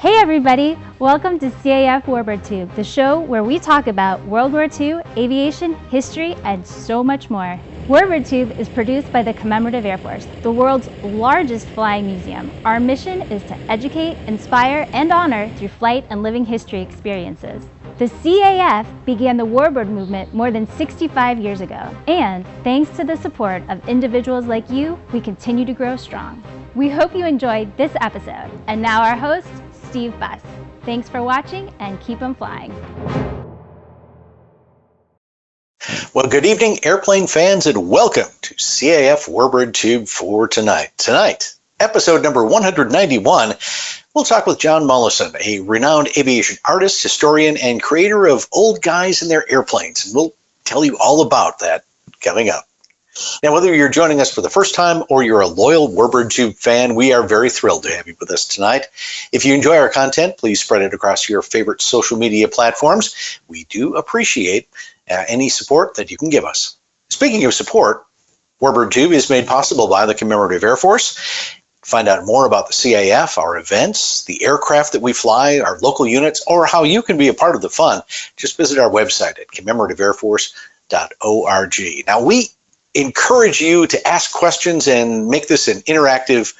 Hey everybody, welcome to CAF Warbird Tube, the show where we talk about World War II, aviation, history, and so much more. Warbird Tube is produced by the Commemorative Air Force, the world's largest flying museum. Our mission is to educate, inspire, and honor through flight and living history experiences. The CAF began the Warbird movement more than 65 years ago, and thanks to the support of individuals like you, we continue to grow strong. We hope you enjoyed this episode, and now our host, Steve Buss. Thanks for watching and keep 'em flying. Well, good evening, airplane fans, and welcome to CAF Warbird Tube for tonight. Tonight, episode number 191, we'll talk with John Mollison, a renowned aviation artist, historian, and creator of Old Guys and Their Airplanes. And we'll tell you all about that coming up. Now, whether you're joining us for the first time or you're a loyal Warbird Tube fan, we are very thrilled to have you with us tonight. If you enjoy our content, please spread it across your favorite social media platforms. We do appreciate any support that you can give us. Speaking of support, Warbird Tube is made possible by the Commemorative Air Force. Find out more about the CAF, our events, the aircraft that we fly, our local units, or how you can be a part of the fun. Just visit our website at commemorativeairforce.org. Now, we encourage you to ask questions and make this an interactive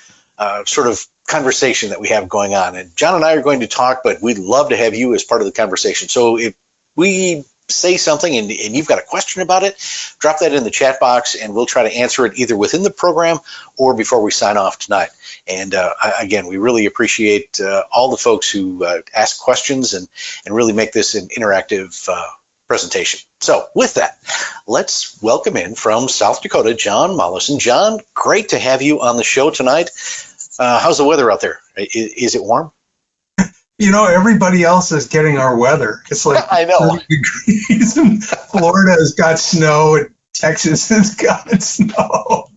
sort of conversation that we have going on. And John and I are going to talk, but we'd love to have you as part of the conversation. So if we say something and you've got a question about it, drop that in the chat box and we'll try to answer it either within the program or before we sign off tonight. And again, we really appreciate all the folks who ask questions and really make this an interactive presentation. So with that, let's welcome in from South Dakota, John Mollison. John, great to have you on the show tonight. How's the weather out there? Is it warm? You know, everybody else is getting our weather. It's like I know. 30 degrees and Florida has got snow and Texas has got snow.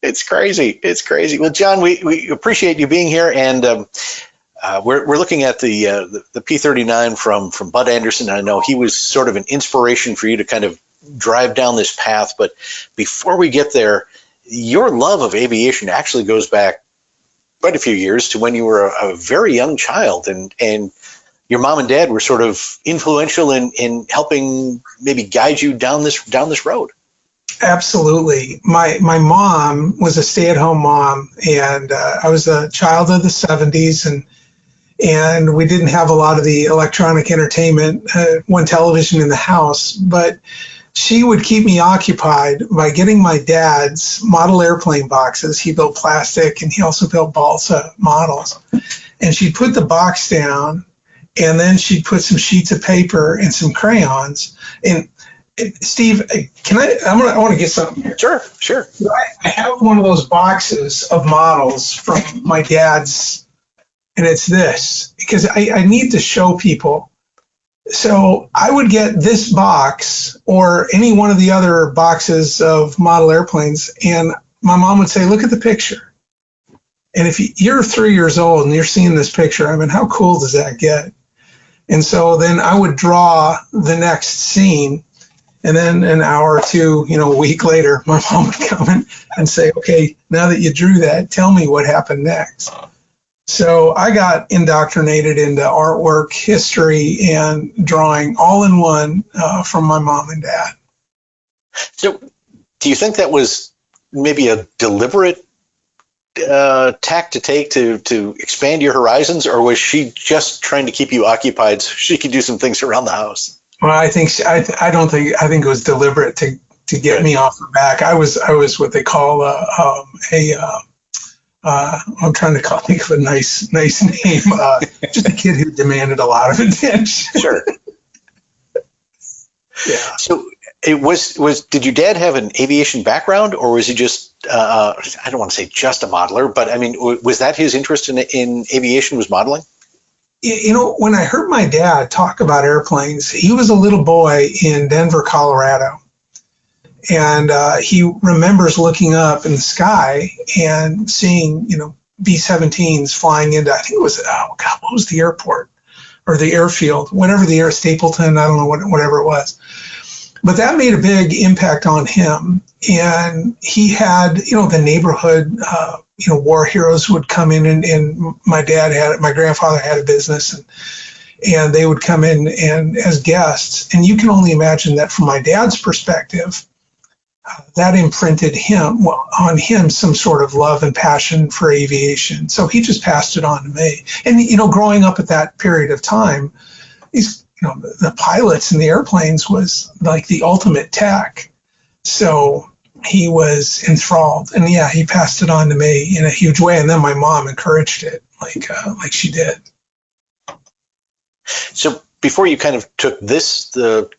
It's crazy. It's crazy. Well, John, we appreciate you being here, and we're looking at the P-39 from Bud Anderson. I know he was sort of an inspiration for you to kind of drive down this path. But before we get there, your love of aviation actually goes back quite a few years to when you were a very young child, and your mom and dad were sort of influential in helping maybe guide you down this road. Absolutely. My mom was a stay-at-home mom, and I was a child of the 70s, and we didn't have a lot of the electronic entertainment, one television in the house, but she would keep me occupied by getting my dad's model airplane boxes. He built plastic and he also built balsa models. And she'd put the box down and then she'd put some sheets of paper and some crayons. And Steve, I want to get something here. Sure. I have one of those boxes of models from my dad's, and it's this, because I need to show people. So I would get this box or any one of the other boxes of model airplanes, and my mom would say, look at the picture. And if you're 3 years old and you're seeing this picture, I mean, how cool does that get? And so then I would draw the next scene, and then an hour or two, a week later, my mom would come in and say, okay, now that you drew that, tell me what happened next. So I got indoctrinated into artwork, history, and drawing all in one from my mom and dad. So do you think that was maybe a deliberate tack to take to expand your horizons, or was she just trying to keep you occupied so she could do some things around the house? Well, I think it was deliberate to get me off the back. I was what they call I'm trying to think of a nice name. Just a kid who demanded a lot of attention. Sure. Yeah. So it was. Did your dad have an aviation background, or was he just? I don't want to say just a modeler, but I mean, was that his interest in aviation? Was modeling? When I heard my dad talk about airplanes, he was a little boy in Denver, Colorado. And he remembers looking up in the sky and seeing, B-17s flying into, I think it was, what was the airport or the airfield, Stapleton, I don't know, whatever it was. But that made a big impact on him. And he had, the neighborhood war heroes would come in, and my grandfather had a business, and they would come in and as guests. And you can only imagine that from my dad's perspective, that imprinted on him some sort of love and passion for aviation. So he just passed it on to me. And, growing up at that period of time, the pilots and the airplanes was like the ultimate tech. So he was enthralled, and he passed it on to me in a huge way. And then my mom encouraged it like she did. So before you kind of took the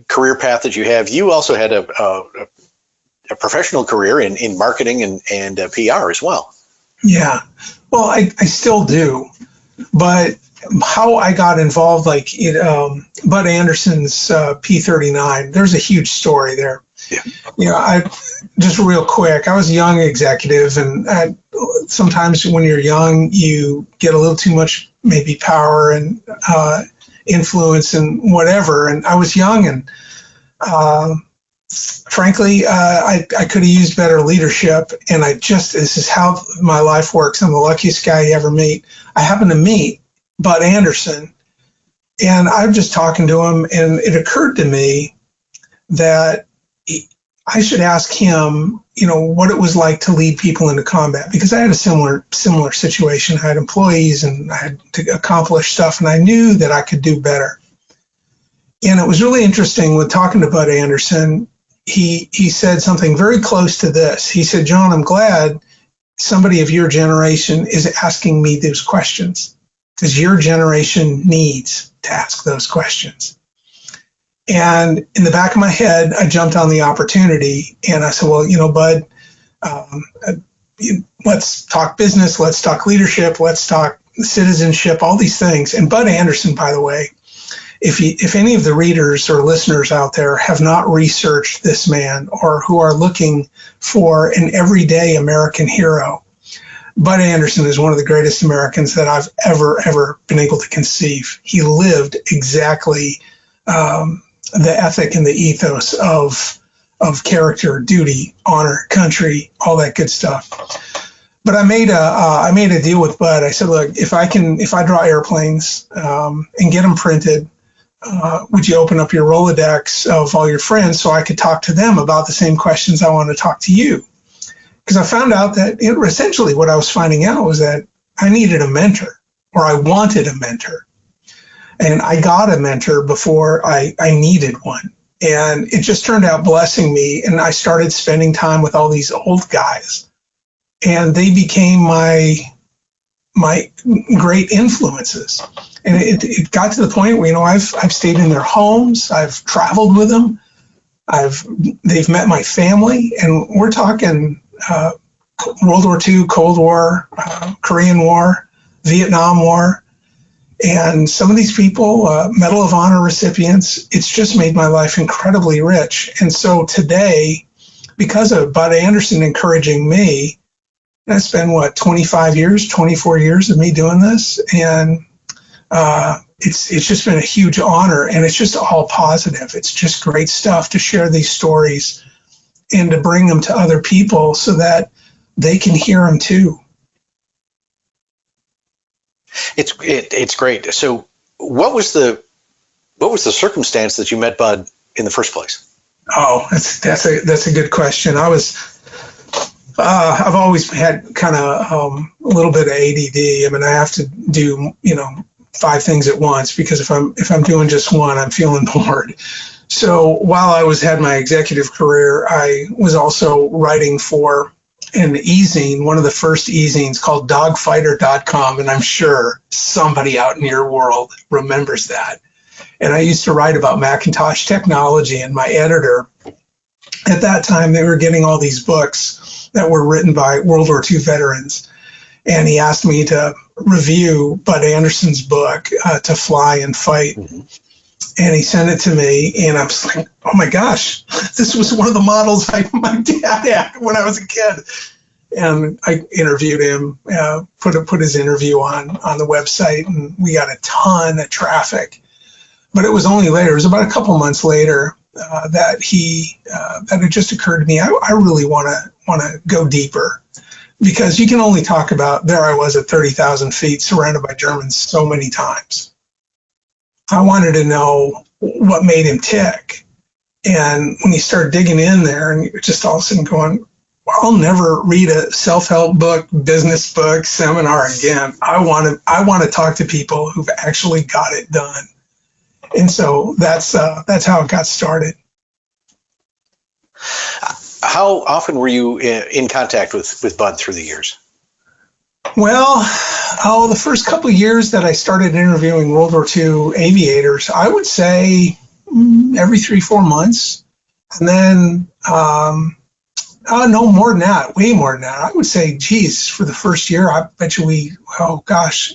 career path that you have, you also had a professional career in marketing and PR as well. Yeah. Well, I still do, but how I got involved, Bud Anderson's P-39, there's a huge story there. Yeah. I just real quick, I was a young executive, and sometimes when you're young, you get a little too much maybe power and influence and whatever. And I was young, and frankly, I could have used better leadership. And this is how my life works. I'm the luckiest guy you ever meet. I happened to meet Bud Anderson, and I'm just talking to him, and it occurred to me that I should ask him, what it was like to lead people into combat, because I had a similar situation. I had employees, and I had to accomplish stuff, and I knew that I could do better. And it was really interesting with talking to Bud Anderson. He said something very close to this. He said, "John, I'm glad somebody of your generation is asking me those questions, because your generation needs to ask those questions." And in the back of my head, I jumped on the opportunity, and I said, "Well, Bud, let's talk business, let's talk leadership, let's talk citizenship, all these things." And Bud Anderson, by the way, if any of the readers or listeners out there have not researched this man, or who are looking for an everyday American hero, Bud Anderson is one of the greatest Americans that I've ever been able to conceive. He lived exactly the ethic and the ethos of character, duty, honor, country, all that good stuff. But I made a deal with Bud. I said, "Look, if I draw airplanes and get them printed, would you open up your Rolodex of all your friends so I could talk to them about the same questions I want to talk to you?" Because I found out that essentially what I was finding out was that I needed a mentor, or I wanted a mentor. And I got a mentor before I needed one. And it just turned out blessing me. And I started spending time with all these old guys. And they became my great influences. And it got to the point where, I've stayed in their homes. I've traveled with them. They've met my family. And we're talking World War II, Cold War, Korean War, Vietnam War. And some of these people, Medal of Honor recipients, it's just made my life incredibly rich. And so today, because of Bud Anderson encouraging me, that's been 24 years of me doing this. And it's just been a huge honor, and it's just all positive. It's just great stuff to share these stories and to bring them to other people so that they can hear them too. It's great. So what was the circumstance that you met Bud in the first place? Oh, that's a good question. I've always had kind of a little bit of ADD. I mean, I have to do 5 things at once, because if I'm doing just one, I'm feeling bored. So while I had my executive career, I was also writing for an e-zine, one of the first e-zines called dogfighter.com, and I'm sure somebody out in your world remembers that. And I used to write about Macintosh technology, and my editor, at that time, they were getting all these books that were written by World War II veterans, and he asked me to review Bud Anderson's book, To Fly and Fight. Mm-hmm. And he sent it to me, and I was like, "Oh my gosh, this was one of the models my dad had when I was a kid." And I interviewed him, put his interview on the website, and we got a ton of traffic. But it was only later, it was about a couple months later, that it just occurred to me, I really want to go deeper. because you can only talk about, there I was at 30,000 feet surrounded by Germans so many times. I wanted to know what made him tick. And when you start digging in there and you're just all of a sudden going, well, I'll never read a self-help book, business book, seminar again. I want to talk to people who've actually got it done. And so that's how it got started. How often were you in contact with Bud through the years? Well, the first couple of years that I started interviewing World War II aviators, I would say every 3-4 months. And then, no more than that, way more than that. I would say, geez, for the first year, I bet you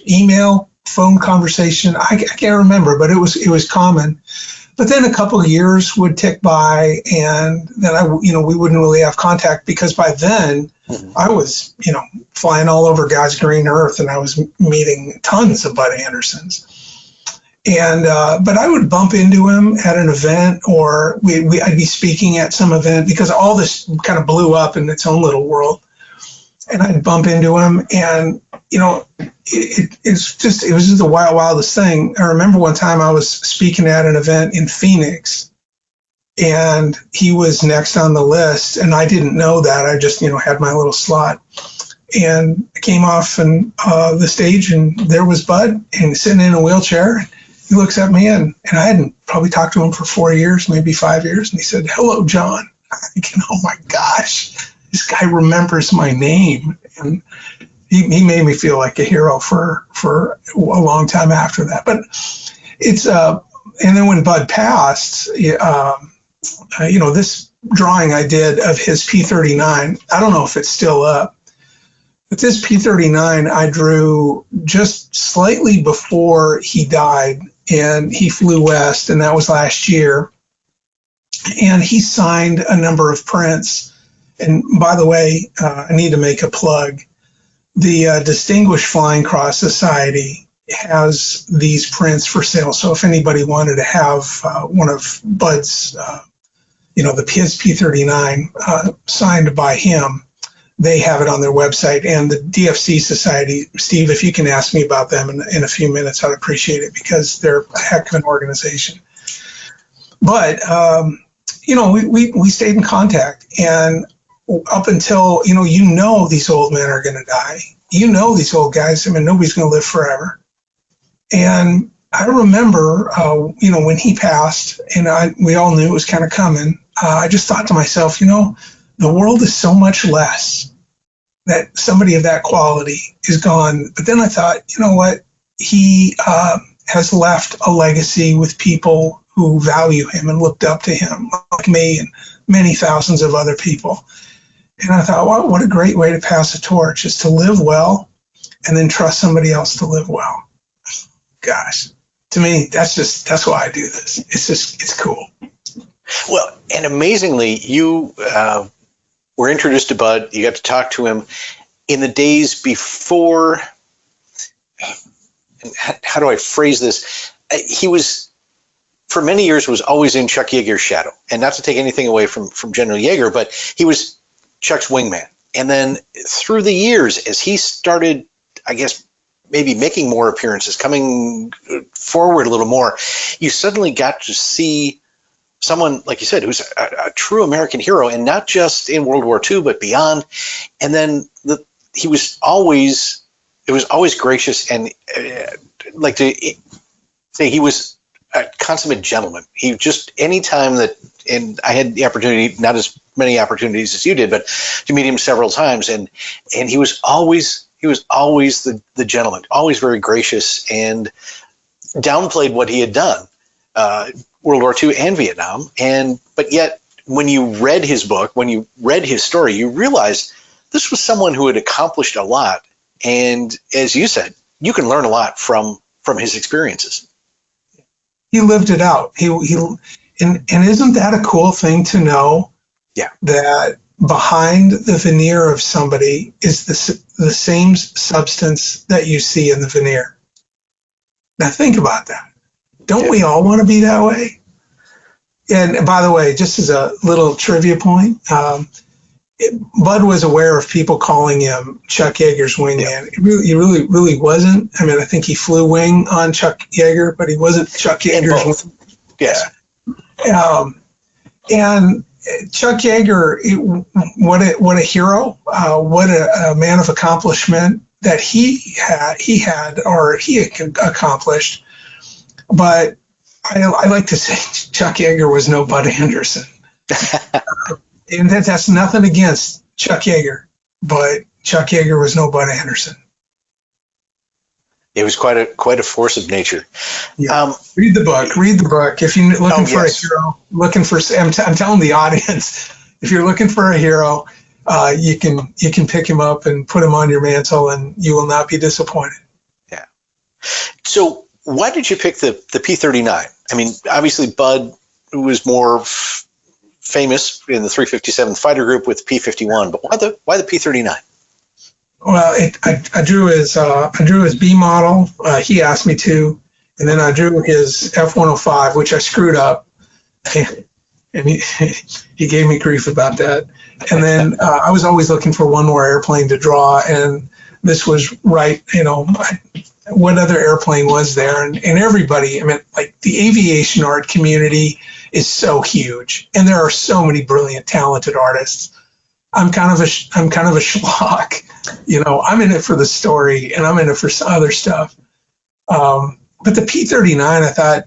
email, phone conversation. I can't remember, but it was common. But then a couple of years would tick by, and then we wouldn't really have contact, because by then I was, flying all over God's green earth, and I was meeting tons of Bud Andersons. And but I would bump into him at an event, or I'd be speaking at some event, because all this kind of blew up in its own little world. And I'd bump into him, and it was just the wildest thing. I remember one time I was speaking at an event in Phoenix, and he was next on the list, and I didn't know that. I just had my little slot, and I came off the stage, and there was Bud, and sitting in a wheelchair. He looks at me, and I hadn't probably talked to him for 4 years, maybe 5 years, and he said, "Hello, John." I'm thinking, oh my gosh, this guy remembers my name. And he made me feel like a hero for a long time after that. But it's and then when Bud passed, this drawing I did of his P-39, I don't know if it's still up, but this P-39 I drew just slightly before he died, and he flew west, and that was last year. And he signed a number of prints. And by the way, I need to make a plug. The Distinguished Flying Cross Society has these prints for sale. So if anybody wanted to have one of Bud's, his P-39 signed by him, they have it on their website. And the DFC Society, Steve, if you can ask me about them in a few minutes, I'd appreciate it, because they're a heck of an organization. But, we stayed in contact. And up until, these old men are going to die. These old guys, nobody's going to live forever. And I remember, when he passed, and we all knew it was kind of coming, I just thought to myself, the world is so much less that somebody of that quality is gone. But then I thought, he has left a legacy with people who value him and looked up to him, like me and many thousands of other people. And I thought, well, what a great way to pass the torch, is to live well and then trust somebody else to live well. Gosh, to me, that's why I do this. It's cool. Well, and amazingly, you were introduced to Bud. You got to talk to him in the days before. How do I phrase this? He was, for many years, was always in Chuck Yeager's shadow. And not to take anything away from General Yeager, but he was Chuck's wingman. And then through the years, as he started, I guess, maybe making more appearances, coming forward a little more, you suddenly got to see someone, like you said, who's a true American hero, and not just in World War II, but beyond. And then it was always gracious, and like to say he was a consummate gentleman. He just, anytime that, and I had the opportunity, not as many opportunities as you did, but to meet him several times, and he was always the gentleman, always very gracious, and downplayed what he had done, World War II and Vietnam. But yet, when you read his book, when you read his story, you realized this was someone who had accomplished a lot. And as you said, you can learn a lot from his experiences. He lived it out. And isn't that a cool thing to know? Yeah. That behind the veneer of somebody is the same substance that you see in the veneer. Now think about that. Don't we all want to be that way? And by the way, just as a little trivia point, Bud was aware of people calling him Chuck Yeager's wingman. He really wasn't. I mean, I think he flew wing on Chuck Yeager, but he wasn't Chuck Yeager's wing. Yes. And Chuck Yeager, what a hero, what a man of accomplishment that he had accomplished. But I like to say Chuck Yeager was no Bud Anderson. And that's nothing against Chuck Yeager, but Chuck Yeager was no Bud Anderson. It was quite a force of nature. Yeah. Read the book. If you're looking for a hero, I'm telling the audience, if you're looking for a hero, you can pick him up and put him on your mantle, and you will not be disappointed. Yeah. So why did you pick the P-39? I mean, obviously Bud was more famous in the 357th Fighter Group with P-51, but why the P-39? Well, I drew his B model. He asked me to, and then I drew his F-105, which I screwed up, and he gave me grief about that. And then I was always looking for one more airplane to draw, and this was right. What other airplane was there? And everybody. I mean, like the aviation art community is so huge, and there are so many brilliant, talented artists. I'm kind of a schlock. I'm in it for the story, and I'm in it for some other stuff. But the P-39, I thought,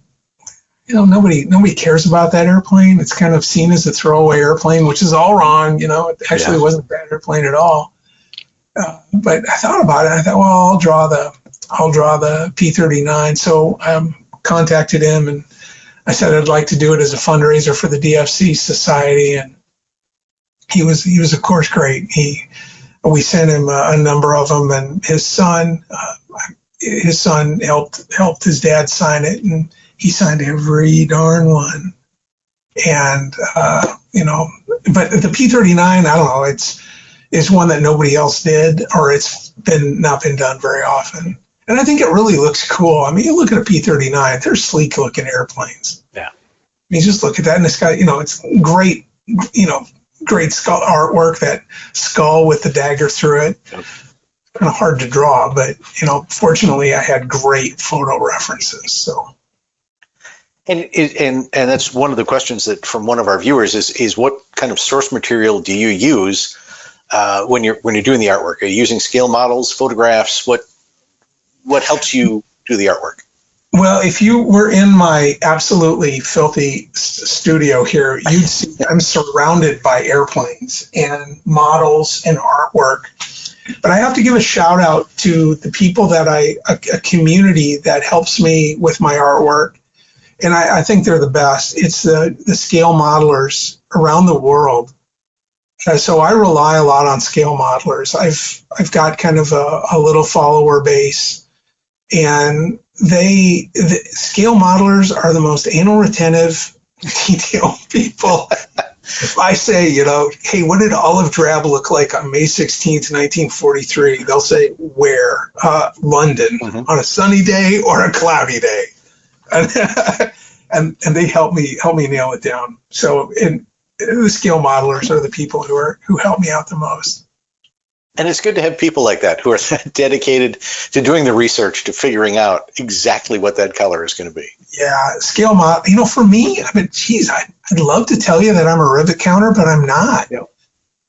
nobody cares about that airplane. It's kind of seen as a throwaway airplane, which is all wrong. It actually wasn't that airplane at all. But I thought about it. I thought, well, I'll draw the P-39. So I contacted him, and I said I'd like to do it as a fundraiser for the DFC Society, and he was of course great. We sent him a number of them, and his son helped his dad sign it, and he signed every darn one. And but the P-39, I don't know, it's one that nobody else did, or it's not been done very often. And I think it really looks cool. I mean, you look at a P-39, they're sleek looking airplanes. Yeah. I mean, just look at that, and it's got, it's great, great skull artwork, that skull with the dagger through it. Yep. Kind of hard to draw, but fortunately I had great photo references. So, and that's one of the questions that from one of our viewers is what kind of source material do you use when you're doing the artwork? Are you using scale models, photographs? What helps you do the artwork? Well, if you were in my absolutely filthy studio here, you'd see I'm surrounded by airplanes and models and artwork. But I have to give a shout out to the people a community that helps me with my artwork. And I think they're the best. It's the scale modelers around the world. So I rely a lot on scale modelers. I've got kind of a little follower base, and the scale modelers are the most anal retentive, detail people. If I say, hey, what did olive drab look like on May 16th, 1943? They'll say, where? London, on a sunny day or a cloudy day. And they help me nail it down. So the scale modelers are the people who help me out the most. And it's good to have people like that who are dedicated to doing the research, to figuring out exactly what that color is going to be. Yeah, scale model. For me, I mean, geez, I'd love to tell you that I'm a rivet counter, but I'm not. Yep.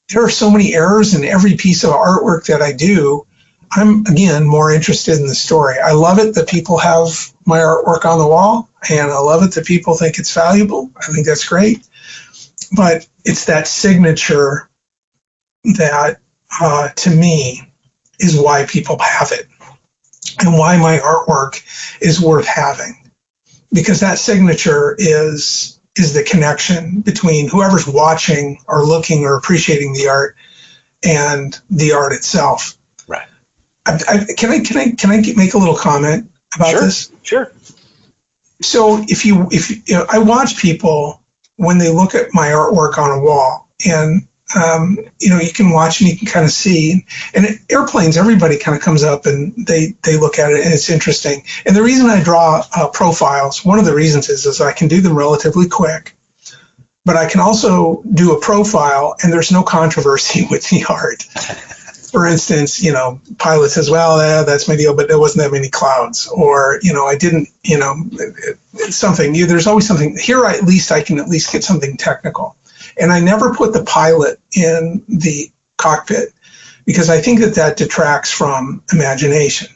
There are so many errors in every piece of artwork that I do. I'm, again, more interested in the story. I love it that people have my artwork on the wall, and I love it that people think it's valuable. I think that's great. But it's that signature that, to me, is why people have it, and why my artwork is worth having. Because that signature is the connection between whoever's watching or looking or appreciating the art and the art itself. Right. Can I make a little comment about this? Sure. So if I watch people when they look at my artwork on a wall, and you can watch and you can kind of see, and airplanes, everybody kind of comes up and they look at it, and it's interesting. And the reason I draw profiles, one of the reasons is I can do them relatively quick. but I can also do a profile, and there's no controversy with the art. For instance, pilot says, well, that's my deal, but there wasn't that many clouds. Or, I didn't, something. There's always something. Here, at least I can get something technical. And I never put the pilot in the cockpit because I think that detracts from imagination.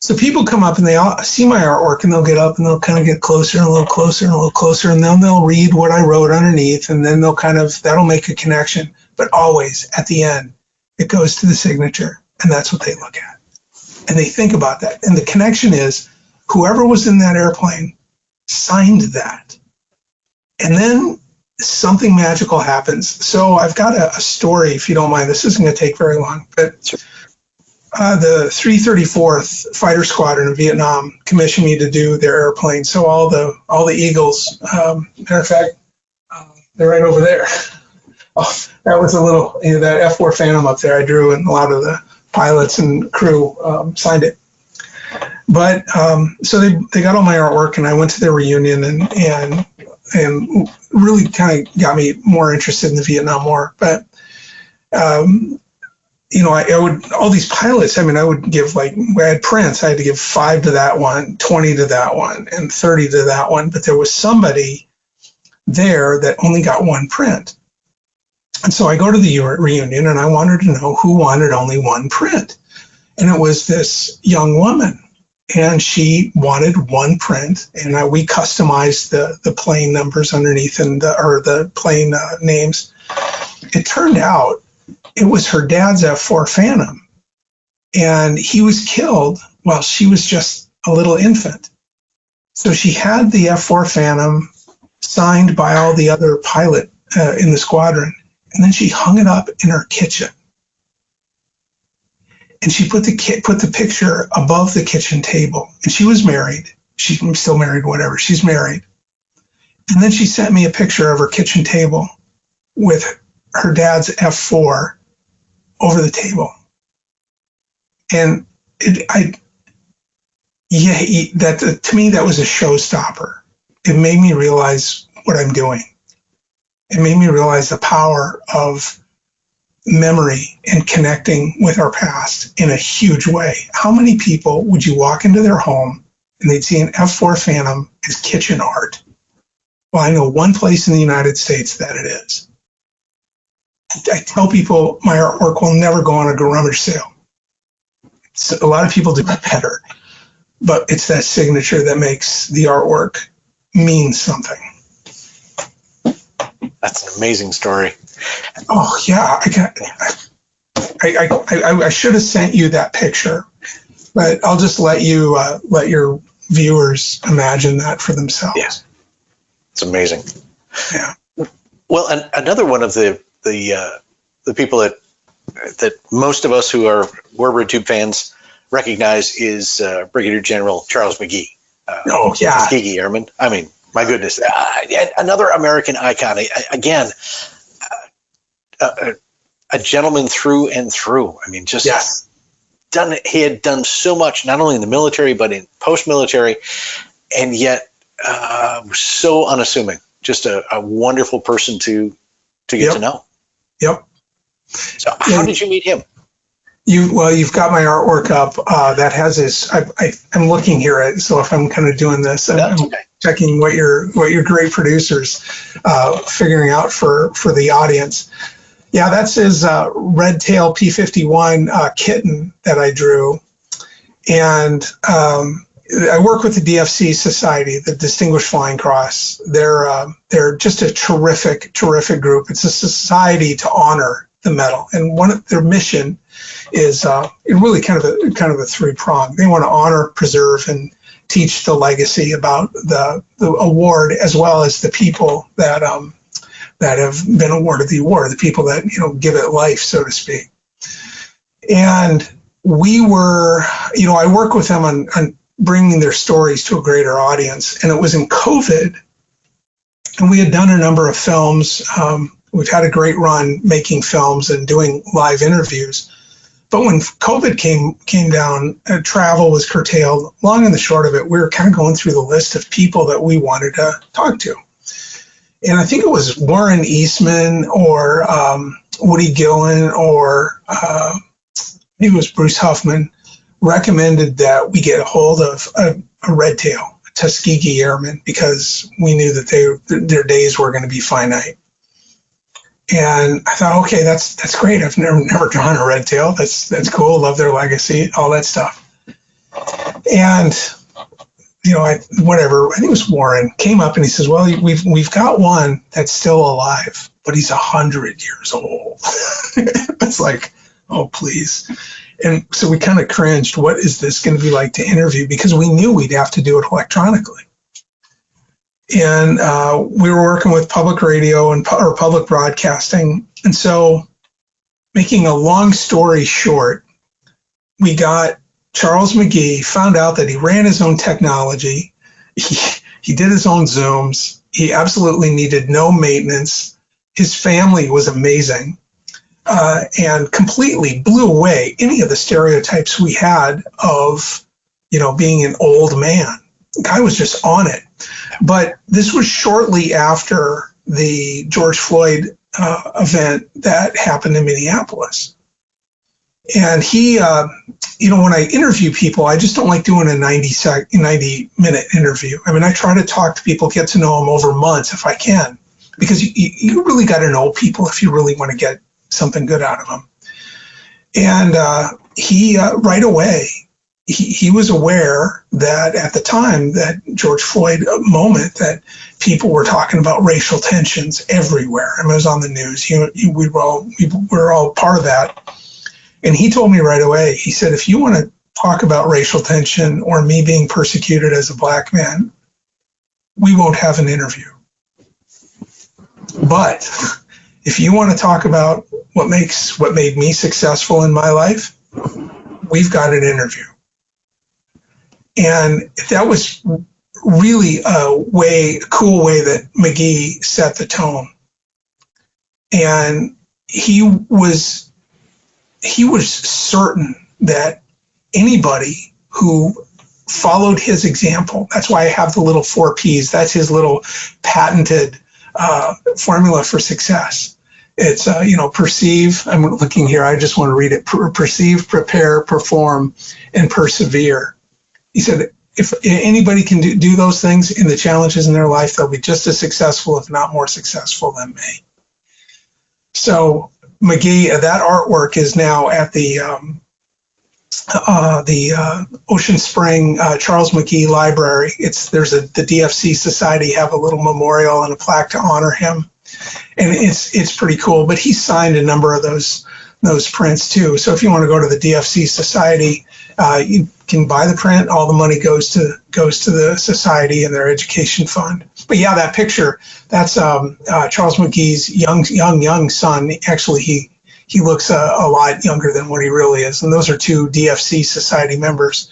So people come up and they all see my artwork, and they'll get up and they'll kind of get closer and a little closer and a little closer, and then they'll read what I wrote underneath, and then that'll make a connection. But always at the end, it goes to the signature, and that's what they look at. And they think about that. And the connection is whoever was in that airplane signed that. And then something magical happens. So I've got a story, if you don't mind. This isn't going to take very long, but the 334th Fighter Squadron in Vietnam commissioned me to do their airplane. So all the Eagles, matter of fact, they're right over there. Oh, that was a little, that F-4 Phantom up there I drew, and a lot of the pilots and crew signed it. But so they got all my artwork, and I went to their reunion and really kind of got me more interested in the Vietnam War. But I would, all these pilots, I would give, I had prints, I had to give 5 to that one, 20 to that one, and 30 to that one. But there was somebody there that only got one print. And so I go to the reunion, and I wanted to know who wanted only one print. And it was this young woman, and she wanted one print, and we customized the plane numbers underneath or the plane names. It turned out it was her dad's F-4 Phantom, and he was killed while she was just a little infant. So she had the F-4 Phantom signed by all the other pilot in the squadron. And then she hung it up in her kitchen. And she put the picture above the kitchen table. And she was married. She's still married, whatever. She's married. And then she sent me a picture of her kitchen table with her dad's F-4 over the table. And to me, that was a showstopper. It made me realize what I'm doing. It made me realize the power of memory and connecting with our past in a huge way. How many people would you walk into their home and they'd see an F-4 Phantom as kitchen art? Well, I know one place in the United States that it is. I tell people my artwork will never go on a rummage sale. So a lot of people do it better, but it's that signature that makes the artwork mean something. That's an amazing story. Oh yeah, I should have sent you that picture, but I'll just let your viewers imagine that for themselves. Yeah, it's amazing. Yeah. Well, and another one of the people that most of us who are Warbird Tube fans recognize is Brigadier General Charles McGee. Oh yeah, Tuskegee Airman. My goodness, another American icon. Again, a gentleman through and through. yes. He had done so much, not only in the military, but in post-military, and yet so unassuming. Just a wonderful person to get to know. Yep. So how did you meet him? You've got my artwork up. That has this. I'm looking here at. So if I'm kind of doing this, I'm checking what your great producers figuring out for the audience. Yeah, that's his red tail P-51 kitten that I drew, and I work with the DFC Society, the Distinguished Flying Cross. They're just a terrific group. It's a society to honor the medal, and one of their mission is really kind of a three-pronged. They want to honor, preserve, and teach the legacy about the award, as well as the people that have been awarded the award, the people that give it life, so to speak. And I work with them on bringing their stories to a greater audience. And it was in COVID, and we had done a number of films. We've had a great run making films and doing live interviews. But when COVID came down, travel was curtailed. Long and the short of it, we were kind of going through the list of people that we wanted to talk to. And I think it was Warren Eastman or Woody Gillen or maybe it was Bruce Huffman recommended that we get a hold of a red tail, a Tuskegee airman, because we knew that their days were going to be finite. And I thought, okay, that's great. I've never drawn a red tail. That's cool. Love their legacy, all that stuff. And whatever. I think it was Warren came up and he says, "Well, we've got one that's still alive, but he's 100 years old." It's like, oh, please. And so we kind of cringed. What is this going to be like to interview? Because we knew we'd have to do it electronically. And we were working with public radio or public broadcasting. And so, making a long story short, we got Charles McGee, found out that he ran his own technology. He did his own Zooms. He absolutely needed no maintenance. His family was amazing and completely blew away any of the stereotypes we had of, being an old man. The guy was just on it. But this was shortly after the George Floyd event that happened in Minneapolis. And he, when I interview people, I just don't like doing a 90-minute interview. I mean, I try to talk to people, get to know them over months if I can, because you really got to know people if you really want to get something good out of them. And he, right away, he was aware that at the time, that George Floyd moment, that people were talking about racial tensions everywhere. I mean, it was on the news. We were all part of that. And he told me right away, he said, if you want to talk about racial tension or me being persecuted as a black man, we won't have an interview. But if you want to talk about what made me successful in my life, we've got an interview. And that was really a cool way that McGee set the tone. And he was certain that anybody who followed his example, that's why I have the little 4 Ps, that's his little patented formula for success. It's, perceive, I'm looking here, I just want to read it, perceive, prepare, perform, and persevere. He said, if anybody can do those things in the challenges in their life, they'll be just as successful, if not more successful than me. So McGee, that artwork is now at the Ocean Spring Charles McGee Library. The DFC Society have a little memorial and a plaque to honor him, and it's pretty cool. But he signed a number of those prints too. So if you want to go to the DFC Society, you can buy the print. All the money goes to the society and their education fund. But yeah, that picture, that's Charles McGee's young son. Actually, he looks a lot younger than what he really is. And those are 2 DFC Society members.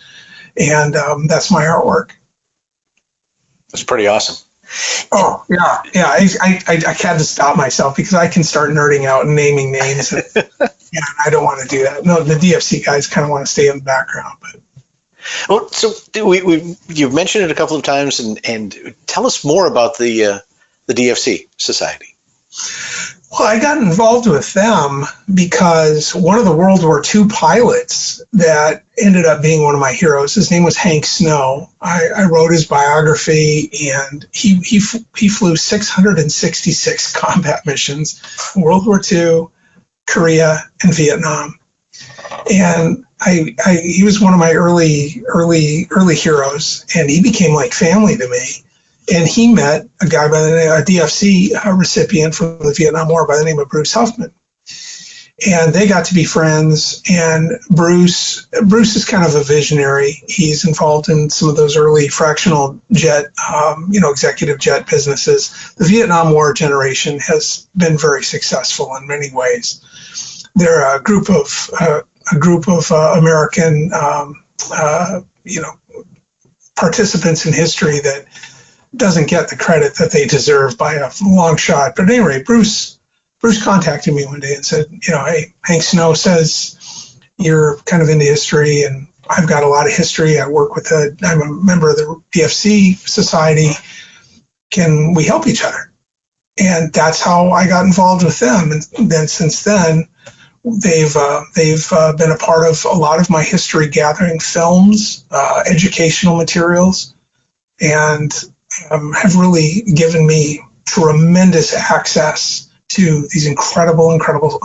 And that's my artwork. That's pretty awesome. Oh, yeah. I had to stop myself because I can start nerding out and naming names. And, I don't want to do that. No, the DFC guys kind of want to stay in the background. But well, so you've mentioned it a couple of times, and tell us more about the DFC Society. Well, I got involved with them because one of the World War II pilots that ended up being one of my heroes, his name was Hank Snow. I wrote his biography, and he flew 666 combat missions in World War II, Korea, and Vietnam. And he was one of my early heroes, and he became like family to me. And he met a guy by the name, a DFC recipient from the Vietnam War by the name of Bruce Huffman. And they got to be friends. And Bruce is kind of a visionary. He's involved in some of those early fractional jet, executive jet businesses. The Vietnam War generation has been very successful in many ways. They're a group of American, participants in history that doesn't get the credit that they deserve by a long shot. But at any rate, Bruce contacted me one day and said, hey, Hank Snow says you're kind of into history, and I've got a lot of history. I'm a member of the DFC Society. Can we help each other? And that's how I got involved with them. And then since then, they've been a part of a lot of my history gathering, films, educational materials, and have really given me tremendous access to these incredible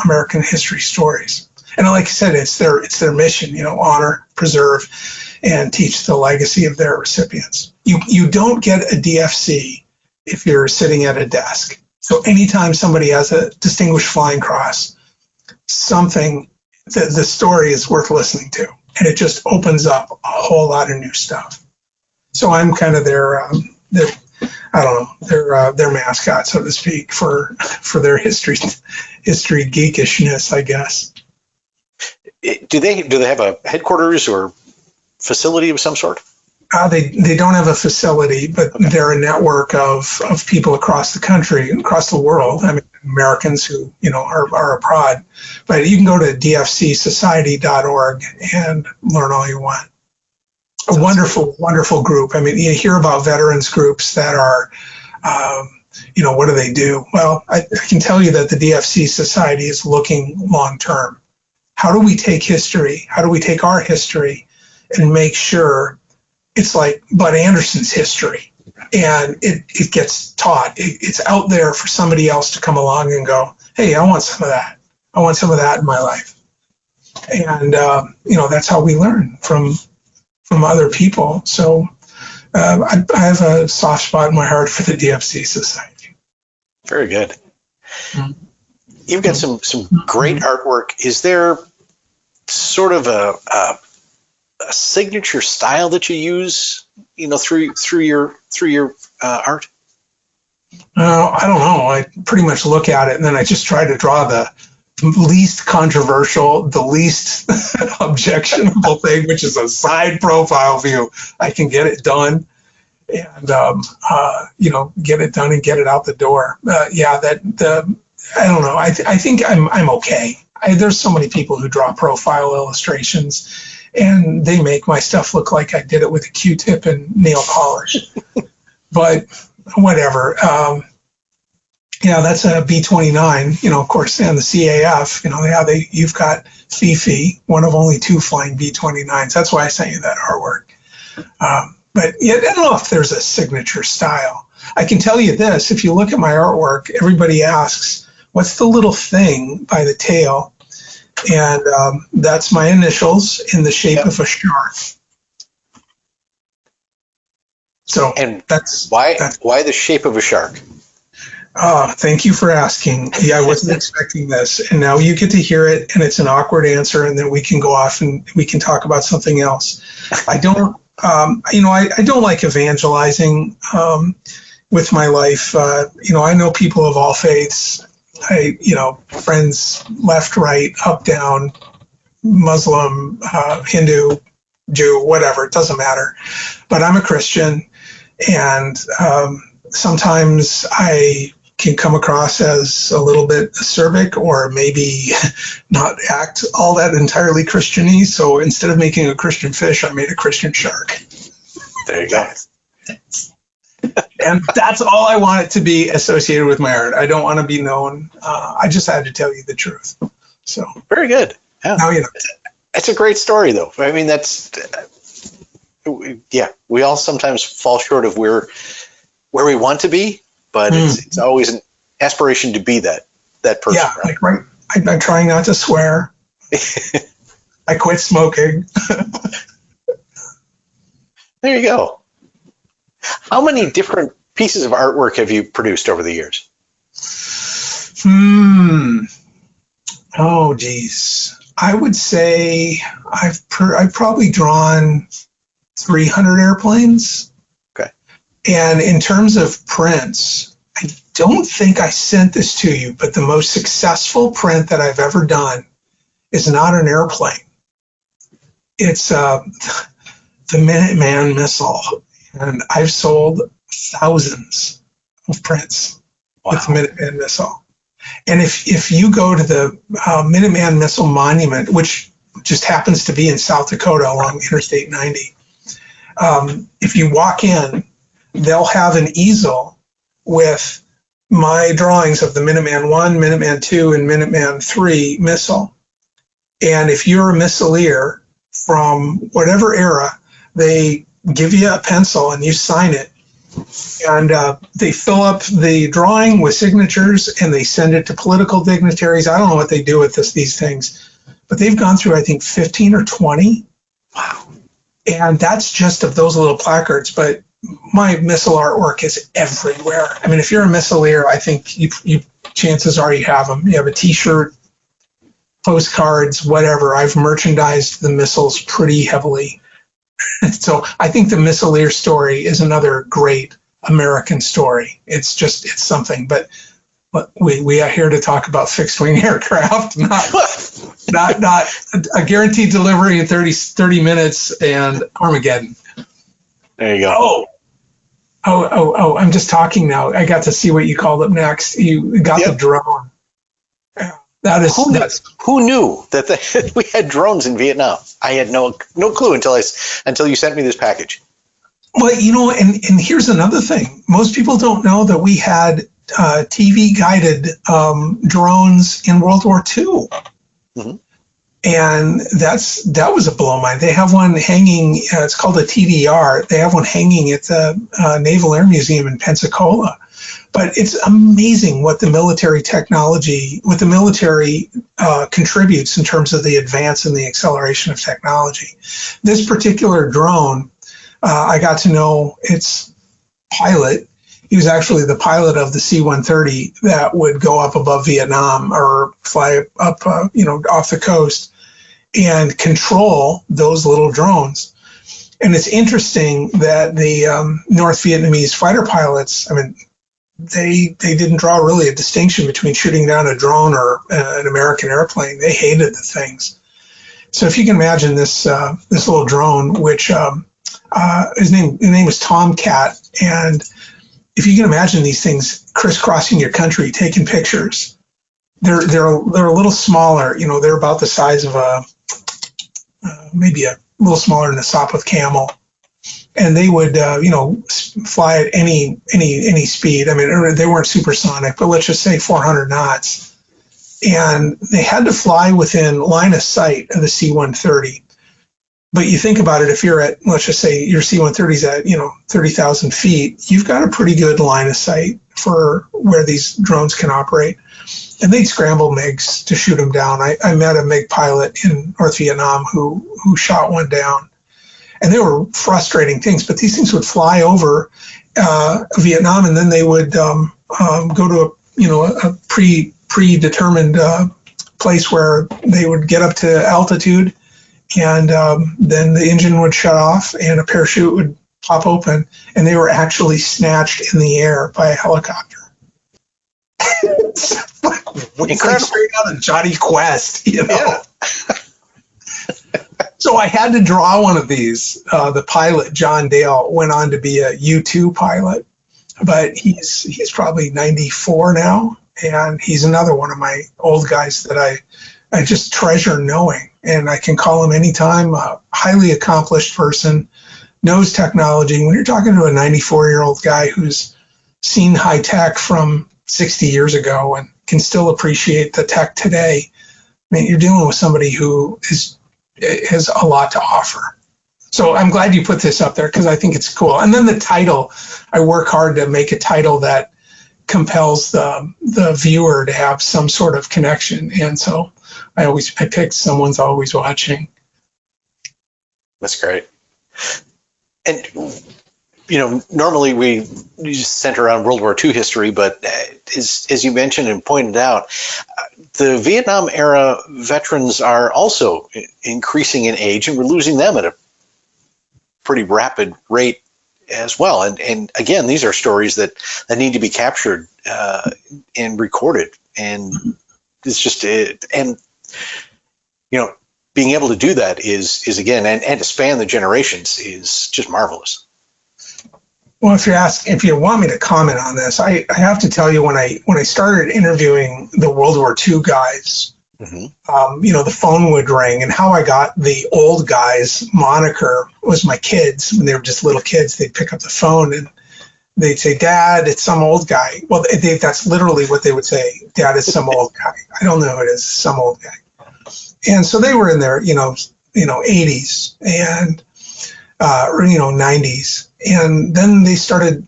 American history stories. And like I said, it's their mission, honor, preserve, and teach the legacy of their recipients. You don't get a DFC if you're sitting at a desk. So anytime somebody has a Distinguished Flying Cross, the story is worth listening to, and it just opens up a whole lot of new stuff. So I'm kind of their mascot, so to speak, for their history geekishness, I guess. Do they have a headquarters or facility of some sort? They don't have a facility, but they're a network of people across the country, across the world. I mean, Americans who are abroad. But you can go to dfcsociety.org and learn all you want. A wonderful group. I mean, you hear about veterans groups that are, what do they do? Well, I can tell you that the DFC Society is looking long term. How do we take history? How do we take our history and make sure it's like Bud Anderson's history, and it gets taught. It's out there for somebody else to come along and go, hey, I want some of that. I want some of that in my life. And, that's how we learn from other people. So I have a soft spot in my heart for the DFC Society. Very good. Mm-hmm. You've got some great artwork. Is there sort of a signature style that you use, through your art? I don't know. I pretty much look at it and then I just try to draw the least controversial, the least objectionable thing, which is a side profile view. I can get it done and, get it done and get it out the door. I don't know. I think I'm okay. There's so many people who draw profile illustrations, and they make my stuff look like I did it with a Q-tip and nail polish. But whatever. That's a B-29. Of course, and the CAF. You've got Fifi, one of only 2 flying B-29s. That's why I sent you that artwork. But I don't know if there's a signature style. I can tell you this: if you look at my artwork, everybody asks, "What's the little thing by the tail?" And that's my initials in the shape of a shark. So, and why the shape of a shark? Thank you for asking. Yeah, I wasn't expecting this, and now you get to hear it, and it's an awkward answer, and then we can go off and we can talk about something else. I don't, I don't like evangelizing with my life. I know people of all faiths. Friends left, right, up, down, Muslim, Hindu, Jew, whatever, it doesn't matter. But I'm a Christian, and sometimes I can come across as a little bit acerbic or maybe not act all that entirely Christian-y. So instead of making a Christian fish, I made a Christian shark. There you go. And that's all I want it to be associated with my art. I don't want to be known. I just had to tell you the truth. So very good. Yeah. Now That's a great story, though. I mean, we all sometimes fall short of where we want to be, but it's always an aspiration to be that person. Yeah, right? I'm trying not to swear. I quit smoking. There you go. How many different pieces of artwork have you produced over the years? Oh, geez. I would say I've probably drawn 300 airplanes. Okay. And in terms of prints, I don't think I sent this to you, but the most successful print that I've ever done is not an airplane. It's the Minuteman missile. And I've sold thousands of prints with the Minuteman missile. And if you go to the Minuteman Missile Monument, which just happens to be in South Dakota along Interstate 90, if you walk in, they'll have an easel with my drawings of the Minuteman I, Minuteman II, and Minuteman III missile. And if you're a missileer from whatever era, they give you a pencil and you sign it. And they fill up the drawing with signatures and they send it to political dignitaries. I don't know what they do with these things, but they've gone through, I think, 15 or 20. Wow. And that's just of those little placards. But my missile artwork is everywhere. I mean, if you're a missileer, I think you chances are you have them. You have a T-shirt, postcards, whatever. I've merchandised the missiles pretty heavily. So I think the missileer story is another great American story. It's something. But we are here to talk about fixed wing aircraft, not a guaranteed delivery in 30 minutes and Armageddon. There you go. Oh, I'm just talking now. I got to see what you called up next. You got the drone. Who knew that we had drones in Vietnam? I had no clue until you sent me this package. Well, and here's another thing. Most people don't know that we had TV-guided drones in World War II. Mm-hmm. And that was a blow mind. They have one hanging, it's called a TDR. They have one hanging at the Naval Air Museum in Pensacola. But it's amazing what the military contributes in terms of the advance and the acceleration of technology. This particular drone, I got to know its pilot. He was actually the pilot of the C-130 that would go up above Vietnam or fly up, off the coast and control those little drones. And it's interesting that the North Vietnamese fighter pilots, they didn't draw really a distinction between shooting down a drone or an American airplane. They hated the things. So if you can imagine this little drone, which his name was Tomcat, and if you can imagine these things crisscrossing your country, taking pictures, they're a little smaller. They're about the size of maybe a little smaller than a Sopwith Camel, and they would fly at any speed. They weren't supersonic, but let's just say 400 knots, and they had to fly within line of sight of the C-130. But you think about it, if you're at, let's just say your C-130's at, 30,000 feet, you've got a pretty good line of sight for where these drones can operate. And they'd scramble MiGs to shoot them down. I met a MiG pilot in North Vietnam who shot one down. And they were frustrating things, but these things would fly over Vietnam, and then they would go to a predetermined place where they would get up to altitude, and then the engine would shut off and a parachute would pop open, and they were actually snatched in the air by a helicopter. It's like straight out of Johnny Quest, Yeah. So I had to draw one of these. The pilot, John Dale, went on to be a U-2 pilot, but he's probably 94 now, and he's another one of my old guys that I just treasure knowing, and I can call him anytime. A highly accomplished person, knows technology. When you're talking to a 94-year-old guy who's seen high tech from 60 years ago and can still appreciate the tech today, you're dealing with somebody who has a lot to offer. So I'm glad you put this up there because I think it's cool. And then the title, I work hard to make a title that compels the viewer to have some sort of connection. And so I picked Someone's Always Watching. That's great. And, normally we just center around World War II history, but as you mentioned and pointed out, the Vietnam era veterans are also increasing in age, and we're losing them at a pretty rapid rate as well. And again, these are stories that need to be captured and recorded. And it's just being able to do that is again, and to span the generations is just marvelous. Well, if you want me to comment on this, I have to tell you, when I started interviewing the World War II guys, mm-hmm. The phone would ring, and how I got the old guys moniker was my kids. When they were just little kids, they'd pick up the phone, and they'd say, "Dad, it's some old guy." Well, that's literally what they would say. "Dad, it's some old guy." I don't know who it is, some old guy. And so they were in their, 80s and, or, 90s. And then they started,